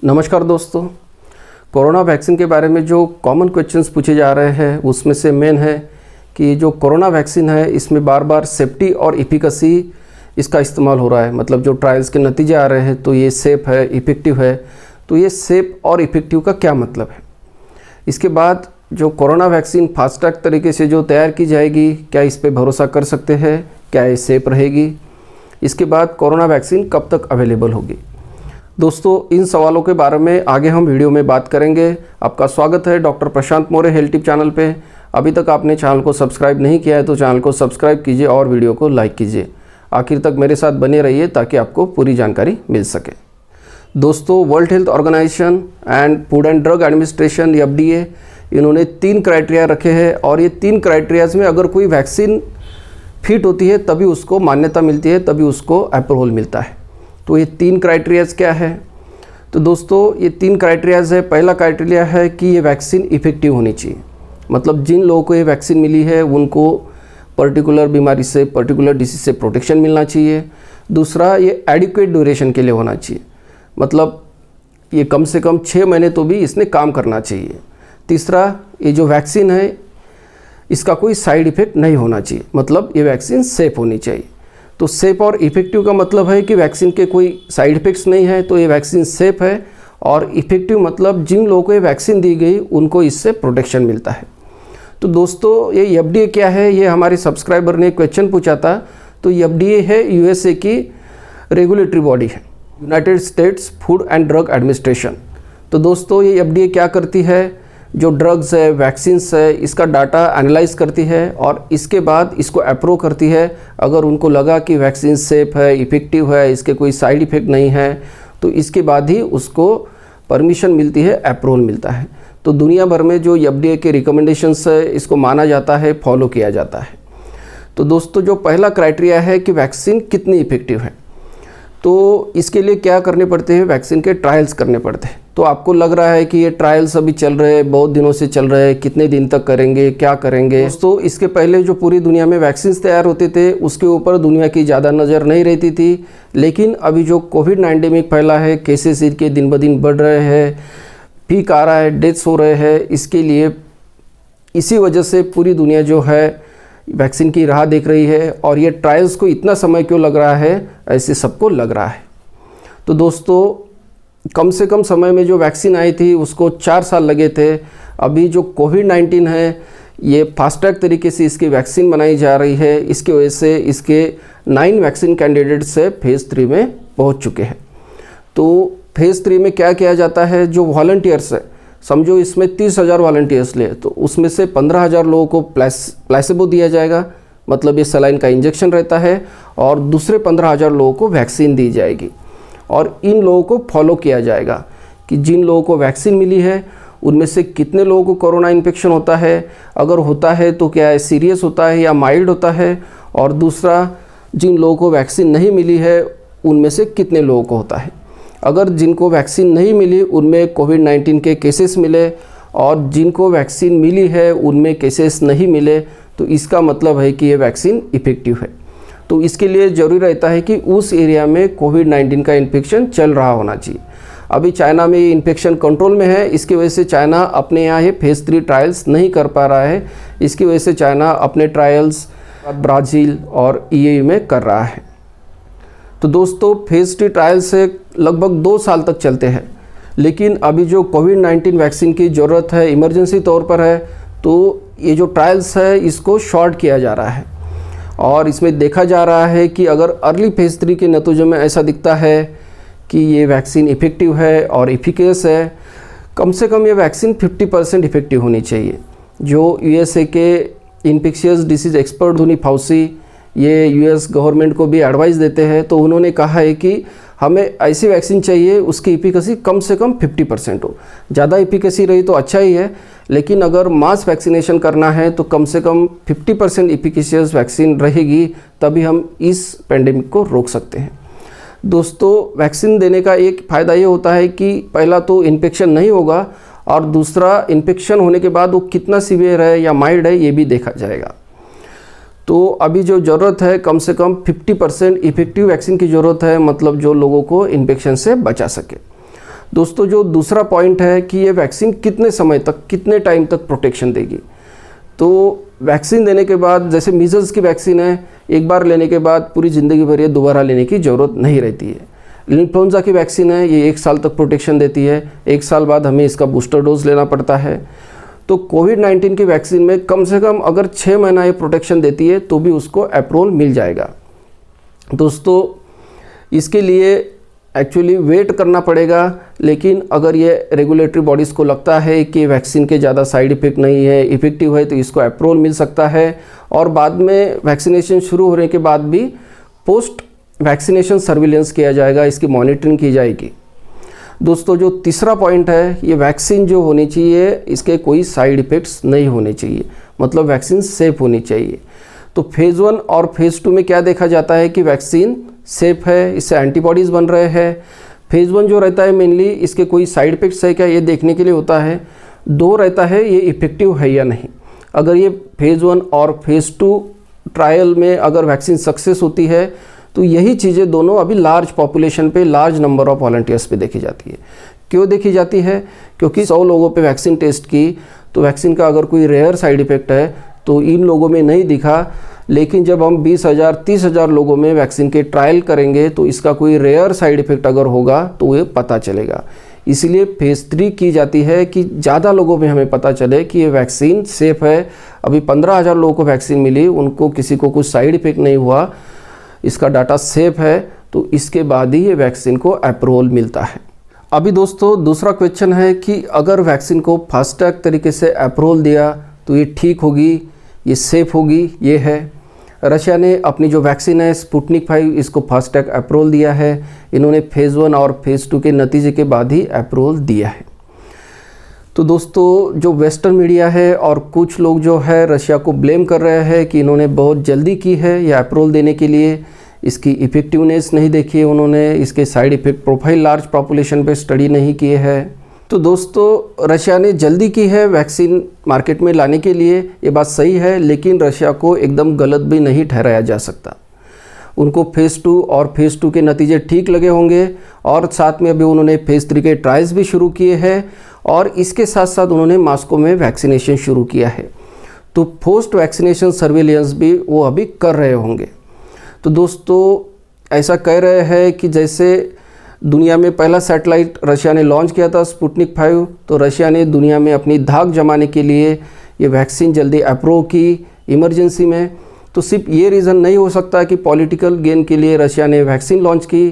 नमस्कार दोस्तों, corona vaccine के बारे में जो कॉमन क्वेश्चंस पूछे जा रहे हैं उसमें से मेन है कि जो कोरोना वैक्सीन है इसमें बार बार सेफ्टी और इफिकेसी इसका इस्तेमाल हो रहा है। मतलब जो ट्रायल्स के नतीजे आ रहे हैं तो ये सेफ़ है, इफ़ेक्टिव है। तो ये सेफ़ और इफ़ेक्टिव का क्या मतलब है। इसके बाद जो कोरोना वैक्सीन फास्ट ट्रैक तरीके से जो तैयार की जाएगी, क्या इस पर भरोसा कर सकते हैं, क्या ये सेफ़ रहेगी। इसके बाद कोरोना वैक्सीन कब तक अवेलेबल होगी। दोस्तों, इन सवालों के बारे में आगे हम वीडियो में बात करेंगे। आपका स्वागत है डॉक्टर प्रशांत मौर्य हेल्थ टिप चैनल पे। अभी तक आपने चैनल को सब्सक्राइब नहीं किया है तो चैनल को सब्सक्राइब कीजिए और वीडियो को लाइक कीजिए। आखिर तक मेरे साथ बने रहिए ताकि आपको पूरी जानकारी मिल सके। दोस्तों, World Health Organization and food and drug administration FDA इन्होंने 3 क्राइटेरिया रखे हैं और ये 3 क्राइटेरियाज़ में अगर कोई वैक्सीन फिट होती है तभी उसको मान्यता मिलती है, तभी उसको अप्रूवल मिलता है। तो ये 3 क्राइटेरियाज़ क्या है। तो दोस्तों, ये 3 क्राइटेरियाज़ है। पहला क्राइटेरिया है कि ये वैक्सीन इफ़ेक्टिव होनी चाहिए। मतलब जिन लोगों को ये वैक्सीन मिली है उनको पर्टिकुलर बीमारी से, पर्टिकुलर डिसीज से प्रोटेक्शन मिलना चाहिए। दूसरा, ये एडिक्वेट ड्यूरेशन के लिए होना चाहिए। मतलब ये कम से कम 6 महीने तो भी इसने काम करना चाहिए। तीसरा, ये जो वैक्सीन है इसका कोई साइड इफ़ेक्ट नहीं होना चाहिए। मतलब ये वैक्सीन सेफ़ होनी चाहिए। तो सेफ़ और इफ़ेक्टिव का मतलब है कि वैक्सीन के कोई साइड इफ़ेक्ट्स नहीं है तो ये वैक्सीन सेफ़ है। और इफ़ेक्टिव मतलब जिन लोगों को ये वैक्सीन दी गई उनको इससे प्रोटेक्शन मिलता है। तो दोस्तों, ये FDA क्या है, ये हमारे सब्सक्राइबर ने क्वेश्चन पूछा था। तो FDA है USA की रेगुलेटरी बॉडी है, United states food and drug administration. तो दोस्तों, ये FDA क्या करती है, जो ड्रग्स है, वैक्सीन्स है, इसका डाटा एनालाइज करती है और इसके बाद इसको अप्रूव करती है। अगर उनको लगा कि वैक्सीन सेफ़ है, इफ़ेक्टिव है, इसके कोई साइड इफ़ेक्ट नहीं है तो इसके बाद ही उसको परमिशन मिलती है, अप्रूवल मिलता है। तो दुनिया भर में जो FDA के रिकमेंडेशंस है इसको माना जाता है, फॉलो किया जाता है। तो दोस्तों, जो पहला क्राइटेरिया है कि वैक्सीन कितनी इफ़ेक्टिव है, तो इसके लिए क्या करने पड़ते हैं, वैक्सीन के ट्रायल्स करने पड़ते हैं। तो आपको लग रहा है कि ये ट्रायल्स अभी चल रहे हैं, बहुत दिनों से चल रहे हैं, कितने दिन तक करेंगे, क्या करेंगे। तो इसके पहले जो पूरी दुनिया में वैक्सीन तैयार होते थे उसके ऊपर दुनिया की ज़्यादा नज़र नहीं रहती थी। लेकिन अभी जो कोविड-19 फैला है, केसेस इनके दिन ब दिन बढ़ रहे हैं, पीक आ रहा है, डेथ्स हो रहे हैं, इसके लिए इसी वजह से पूरी दुनिया जो है वैक्सीन की राह देख रही है। और ये ट्रायल्स को इतना समय क्यों लग रहा है, ऐसे सबको लग रहा है। तो दोस्तों, कम से कम समय में जो वैक्सीन आई थी उसको 4 साल लगे थे। अभी जो कोविड-19 है ये फास्ट ट्रैक तरीके से इसकी वैक्सीन बनाई जा रही है। इसकी वजह से इसके 9 वैक्सीन कैंडिडेट्स से फेज़ 3 में पहुंच चुके हैं। तो फेज़ 3 में क्या किया जाता है, जो वॉलंटियर्स है, समझो इसमें 30,000 वॉलंटियर्स ले, तो उसमें से 15,000 लोगों को प्लेसिबो दिया जाएगा। मतलब ये सलाइन का इंजेक्शन रहता है और दूसरे 15,000 लोगों को वैक्सीन दी जाएगी। और इन लोगों को फॉलो किया जाएगा कि जिन लोगों को वैक्सीन मिली है उनमें से कितने लोगों को कोरोना इन्फेक्शन होता है, अगर होता है तो क्या है, सीरियस होता है या माइल्ड होता है। और दूसरा, जिन लोगों को वैक्सीन नहीं मिली है उनमें से कितने लोगों को होता है। अगर जिनको वैक्सीन नहीं मिली उनमें कोविड-19 के केसेस मिले और जिनको वैक्सीन मिली है उनमें केसेस नहीं मिले तो इसका मतलब है कि ये वैक्सीन इफ़ेक्टिव है। तो इसके लिए ज़रूरी रहता है कि उस एरिया में कोविड-19 का इन्फेक्शन चल रहा होना चाहिए। अभी चाइना में ये इन्फेक्शन कंट्रोल में है, इसकी वजह से चाइना अपने यहाँ ये फेज़ 3 ट्रायल्स नहीं कर पा रहा है। इसकी वजह से चाइना अपने ट्रायल्स ब्राज़ील और EU में कर रहा है। तो दोस्तों, फेज़ 3 ट्रायल से लगभग 2 साल तक चलते हैं। लेकिन अभी जो कोविड-19 वैक्सीन की ज़रूरत है, इमरजेंसी तौर पर है, तो ये जो ट्रायल्स है इसको शॉर्ट किया जा रहा है। और इसमें देखा जा रहा है कि अगर अर्ली फेज़ 3 के नतीजों में ऐसा दिखता है कि ये वैक्सीन इफ़ेक्टिव है और इफ़िकेस है, कम से कम ये वैक्सीन 50% इफ़ेक्टिव होनी चाहिए। जो USA के infectious disease expert Dhoni Fauci ये US गवर्नमेंट को भी एडवाइस देते हैं। तो उन्होंने कहा है कि हमें ऐसी वैक्सीन चाहिए उसकी इफ़िकेसी कम से कम 50% हो। ज़्यादा इफ़िकेसी रही तो अच्छा ही है, लेकिन अगर मास वैक्सीनेशन करना है तो कम से कम 50% इफ़िकेशियस वैक्सीन रहेगी, तभी हम इस पेंडेमिक को रोक सकते हैं। दोस्तों, वैक्सीन देने का एक फ़ायदा ये होता है कि पहला तो इन्फेक्शन नहीं होगा और दूसरा, इन्फेक्शन होने के बाद वो कितना सीवियर है या माइल्ड है ये भी देखा जाएगा। तो अभी जो ज़रूरत है कम से कम 50% इफ़ेक्टिव वैक्सीन की ज़रूरत है, मतलब जो लोगों को इन्फेक्शन से बचा सके। दोस्तों जो दूसरा पॉइंट है कि ये वैक्सीन कितने समय तक, कितने टाइम तक प्रोटेक्शन देगी। तो वैक्सीन देने के बाद, जैसे मीज़ल्स की वैक्सीन है, एक बार लेने के बाद पूरी ज़िंदगी भर ये दोबारा लेने की ज़रूरत नहीं रहती है। इन्फ्लुएंजा की वैक्सीन है, ये 1 साल तक प्रोटेक्शन देती है, 1 साल बाद हमें इसका बूस्टर डोज लेना पड़ता है। तो कोविड-19 की वैक्सीन में कम से कम अगर 6 महीना ये प्रोटेक्शन देती है तो भी उसको अप्रूवल मिल जाएगा। दोस्तों इसके लिए एक्चुअली वेट करना पड़ेगा, लेकिन अगर ये रेगुलेटरी बॉडीज़ को लगता है कि वैक्सीन के ज़्यादा साइड इफ़ेक्ट नहीं है, इफ़ेक्टिव है, तो इसको अप्रूवल मिल सकता है। और बाद में वैक्सीनेशन शुरू होने के बाद भी पोस्ट वैक्सीनेशन सर्विलेंस किया जाएगा, इसकी मॉनिटरिंग की जाएगी। दोस्तों जो तीसरा पॉइंट है, ये वैक्सीन जो होनी चाहिए इसके कोई साइड इफ़ेक्ट्स नहीं होने चाहिए, मतलब वैक्सीन सेफ़ होनी चाहिए। तो फेज़ 1 और फेज़ 2 में क्या देखा जाता है कि वैक्सीन सेफ़ है, इससे एंटीबॉडीज़ बन रहे हैं। फेज़ 1 जो रहता है मेनली इसके कोई साइड इफ़ेक्ट्स है क्या, ये देखने के लिए होता है। 2 रहता है ये इफ़ेक्टिव है या नहीं। अगर ये फेज़ 1 और फेज़ 2 ट्रायल में अगर वैक्सीन सक्सेस होती है तो यही चीज़ें दोनों अभी लार्ज पॉपुलेशन पे, लार्ज नंबर ऑफ वॉलंटियर्स पे देखी जाती है। क्यों देखी जाती है? क्योंकि 100 लोगों पे वैक्सीन टेस्ट की तो वैक्सीन का अगर कोई रेयर साइड इफ़ेक्ट है तो इन लोगों में नहीं दिखा, लेकिन जब हम 20,000 30,000 लोगों में वैक्सीन के ट्रायल करेंगे तो इसका कोई रेयर साइड इफ़ेक्ट अगर होगा तो ये पता चलेगा। इसलिए फेज़ 3 की जाती है कि ज़्यादा लोगों में हमें पता चले कि ये वैक्सीन सेफ़ है। अभी 15,000 लोगों को वैक्सीन मिली, उनको किसी को कुछ साइड इफ़ेक्ट नहीं हुआ, इसका डाटा सेफ है, तो इसके बाद ही ये वैक्सीन को अप्रूवल मिलता है। अभी दोस्तों दूसरा क्वेश्चन है कि अगर वैक्सीन को फास्ट ट्रैक तरीके से अप्रूवल दिया तो ये ठीक होगी, ये सेफ होगी। ये है रशिया ने अपनी जो वैक्सीन है स्पुतनिक 5, इसको फास्ट ट्रैक अप्रूवल दिया है। इन्होंने फेज़ 1 और फेज़ 2 के नतीजे के बाद ही अप्रूवल दिया है। तो दोस्तों जो वेस्टर्न मीडिया है और कुछ लोग जो है रशिया को ब्लेम कर रहे हैं कि इन्होंने बहुत जल्दी की है यह अप्रूवल देने के लिए, इसकी इफ़ेक्टिवनेस नहीं देखी है उन्होंने, इसके side effect profile large population पे स्टडी नहीं किए हैं। तो दोस्तों रशिया ने जल्दी की है वैक्सीन मार्केट में लाने के लिए, ये बात सही है, लेकिन रशिया को एकदम गलत भी नहीं ठहराया जा सकता। उनको फेज़ 2 और फेज़ 2 के नतीजे ठीक लगे होंगे और साथ में अभी उन्होंने फेज़ 3 के ट्रायल्स भी शुरू किए हैं और इसके साथ साथ उन्होंने मॉस्को में वैक्सीनेशन शुरू किया है। तो पोस्ट वैक्सीनेशन सर्विलेंस भी वो अभी कर रहे होंगे। तो दोस्तों ऐसा कह रहे हैं कि जैसे दुनिया में पहला सैटेलाइट रशिया ने लॉन्च किया था स्पुतनिक 5, तो रशिया ने दुनिया में अपनी धाक जमाने के लिए ये वैक्सीन जल्दी अप्रूव की इमरजेंसी में। तो सिर्फ ये रीज़न नहीं हो सकता कि पॉलिटिकल गेन के लिए रशिया ने वैक्सीन लॉन्च की,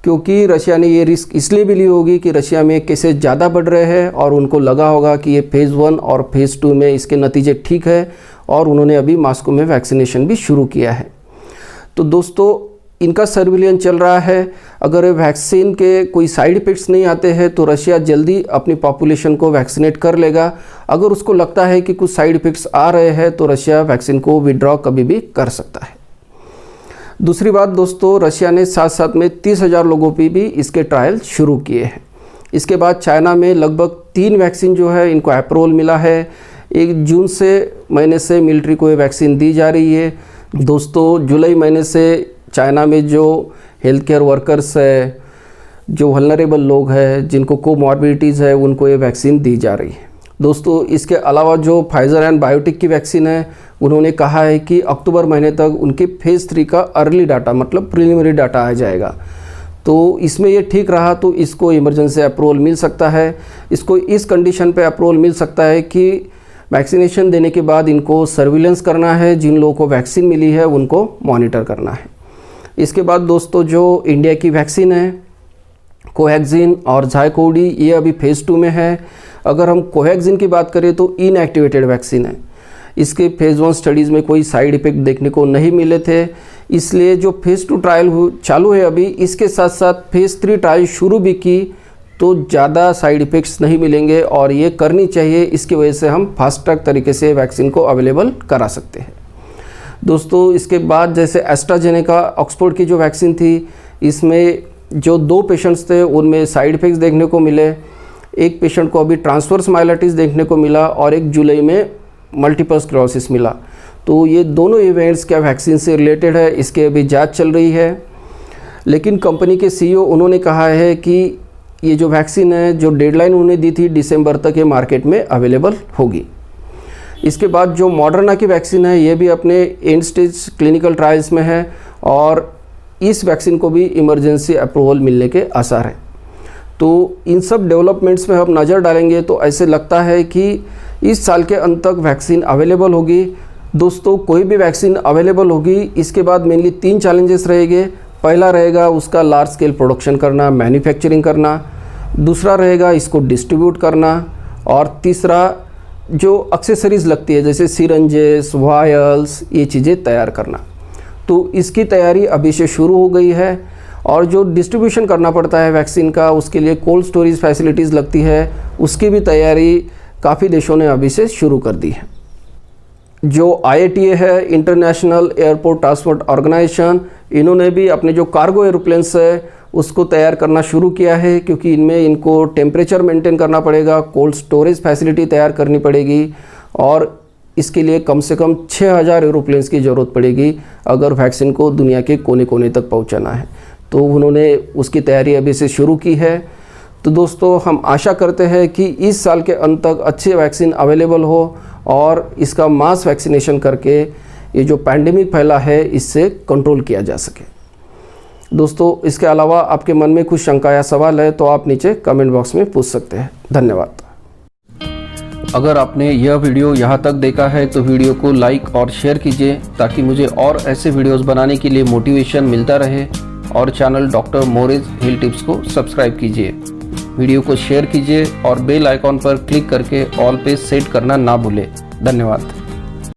क्योंकि रशिया ने ये रिस्क इसलिए भी ली होगी कि रशिया में केसेस ज़्यादा बढ़ रहे हैं और उनको लगा होगा कि ये फेज़ 1 और फेज़ 2 में इसके नतीजे ठीक है और उन्होंने अभी मॉस्को में वैक्सीनेशन भी शुरू किया है। तो दोस्तों इनका सर्विलेंस चल रहा है। अगर वैक्सीन के कोई साइड इफ़ेक्ट्स नहीं आते हैं तो रशिया जल्दी अपनी पॉपुलेशन को वैक्सीनेट कर लेगा। अगर उसको लगता है कि कुछ साइड इफ़ेक्ट्स आ रहे हैं तो रशिया वैक्सीन को विड्रॉ कभी भी कर सकता है। दूसरी बात दोस्तों, रशिया ने साथ साथ में 30,000 लोगों पे भी इसके ट्रायल शुरू किए हैं। इसके बाद चाइना में लगभग 3 वैक्सीन जो है इनको अप्रूवल मिला है। 1 जून महीने से मिलिट्री को ये वैक्सीन दी जा रही है। दोस्तों जुलाई महीने से चाइना में जो हेल्थ केयर वर्कर्स है, जो वल्नरेबल लोग हैं, जिनको कोमॉर्बिडिटीज़ है, उनको ये वैक्सीन दी जा रही है। दोस्तों इसके अलावा जो फाइज़र एंड बायोटेक की वैक्सीन है, उन्होंने कहा है कि अक्टूबर महीने तक उनके फेज़ 3 का अर्ली डाटा, मतलब प्रिलिमिनरी डाटा आ जाएगा। तो इसमें ये ठीक रहा तो इसको इमरजेंसी अप्रूवल मिल सकता है। इसको इस कंडीशन पे अप्रूवल मिल सकता है कि वैक्सीनेशन देने के बाद इनको सर्विलेंस करना है, जिन लोगों को वैक्सीन मिली है उनको मॉनिटर करना है। इसके बाद दोस्तों जो इंडिया की वैक्सीन है कोवैक्सीन और ज़ायकोवी, ये अभी फेज़ 2 में है। अगर हम कोवैक्सीन की बात करें तो इनएक्टिवेटेड वैक्सीन है। इसके फेज़ 1 स्टडीज़ में कोई साइड इफ़ेक्ट देखने को नहीं मिले थे, इसलिए जो फेज़ 2 ट्रायल चालू है अभी, इसके साथ साथ फेज़ 3 ट्रायल शुरू भी की तो ज़्यादा साइड इफ़ेक्ट्स नहीं मिलेंगे और ये करनी चाहिए। इसकी वजह से हम फास्ट ट्रैक तरीके से वैक्सीन को अवेलेबल करा सकते हैं। दोस्तों इसके बाद जैसे एस्ट्राजेनेका ऑक्सफोर्ड की जो वैक्सीन थी, इसमें जो 2 पेशेंट्स थे उनमें साइड इफ़ेक्ट्स देखने को मिले। एक पेशेंट को अभी ट्रांसवर्स माइलाइटिस देखने को मिला और एक जुलाई में मल्टीपल स्क्लेरोसिस मिला। तो ये दोनों इवेंट्स क्या वैक्सीन से रिलेटेड है, इसके अभी जांच चल रही है। लेकिन कंपनी के CEO उन्होंने कहा है कि ये जो वैक्सीन है, जो डेडलाइन उन्होंने दी थी दिसंबर तक ये मार्केट में अवेलेबल होगी। इसके बाद जो मॉडर्ना की वैक्सीन है, ये भी अपने एंड स्टेज क्लिनिकल ट्रायल्स में है और इस वैक्सीन को भी इमरजेंसी अप्रूवल मिलने के आसार हैं। तो इन सब डेवलपमेंट्स में हम नज़र डालेंगे तो ऐसे लगता है कि इस साल के अंत तक वैक्सीन अवेलेबल होगी। दोस्तों, कोई भी वैक्सीन अवेलेबल होगी, इसके बाद मेनली 3 चैलेंजेस रहेंगे। पहला रहेगा उसका लार्ज स्केल प्रोडक्शन करना, मैन्युफैक्चरिंग करना। दूसरा रहेगा इसको डिस्ट्रीब्यूट करना। और तीसरा जो एक्सेसरीज़ लगती है जैसे सिरंजेस, वायल्स, ये चीज़ें तैयार करना। तो इसकी तैयारी अभी से शुरू हो गई है। और जो डिस्ट्रीब्यूशन करना पड़ता है वैक्सीन का, उसके लिए कोल्ड स्टोरेज फैसिलिटीज़ लगती है, उसकी भी तैयारी काफ़ी देशों ने अभी से शुरू कर दी है। जो IATA है, इंटरनेशनल एयरपोर्ट ट्रांसपोर्ट ऑर्गेनाइजेशन, इन्होंने भी अपने जो कार्गो एरोप्लेन्स है उसको तैयार करना शुरू किया है, क्योंकि इनमें इनको टेम्परेचर मेंटेन करना पड़ेगा, कोल्ड स्टोरेज फैसिलिटी तैयार करनी पड़ेगी और इसके लिए कम से कम 6000 एरोप्लेन्स की ज़रूरत पड़ेगी अगर वैक्सीन को दुनिया के कोने कोने तक पहुंचाना है। तो उन्होंने उसकी तैयारी अभी से शुरू की है। तो दोस्तों, हम आशा करते हैं कि इस साल के अंत तक अच्छे वैक्सीन अवेलेबल हो और इसका मास वैक्सीनेशन करके ये जो पैंडेमिक फैला है इससे कंट्रोल किया जा सके। दोस्तों, इसके अलावा आपके मन में कुछ शंका या सवाल है तो आप नीचे कमेंट बॉक्स में पूछ सकते हैं। धन्यवाद। अगर आपने यह वीडियो यहाँ तक देखा है तो वीडियो को लाइक और शेयर कीजिए ताकि मुझे और ऐसे वीडियोस बनाने के लिए मोटिवेशन मिलता रहे। और चैनल डॉक्टर मोरेज हेल्थ टिप्स को सब्सक्राइब कीजिए। वीडियो को शेयर कीजिए और बेल आइकॉन पर क्लिक करके ऑल पे सेट करना ना भूलें। धन्यवाद।